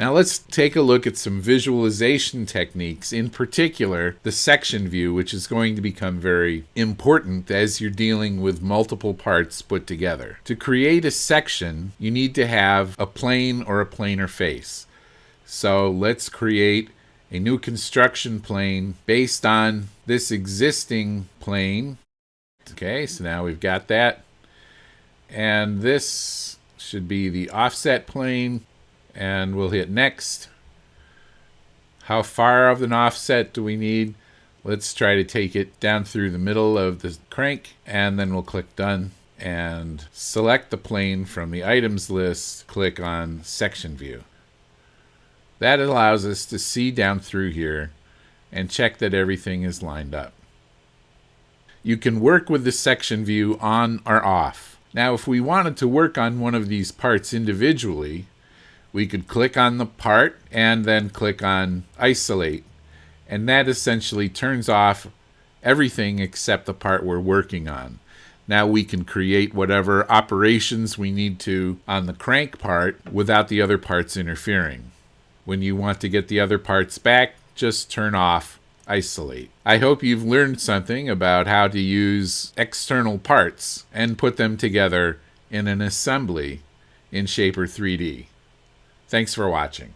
Now let's take a look at some visualization techniques, in particular the section view, which is going to become very important as you're dealing with multiple parts put together. To create a section, you need to have a plane or a planar face. So let's create a new construction plane based on this existing plane. Okay, so now we've got that. And this should be the offset plane. And we'll hit next. How far of an offset do we need? Let's try to take it down through the middle of the crank, and then we'll click done and select the plane from the items list. Click on section view. That allows us to see down through here and check that everything is lined up. You can work with the section view on or off. Now, if we wanted to work on one of these parts individually, we could click on the part and then click on isolate. And that essentially turns off everything except the part we're working on. Now we can create whatever operations we need to on the crank part without the other parts interfering. When you want to get the other parts back, just turn off isolate. I hope you've learned something about how to use external parts and put them together in an assembly in Shapr3D. Thanks for watching.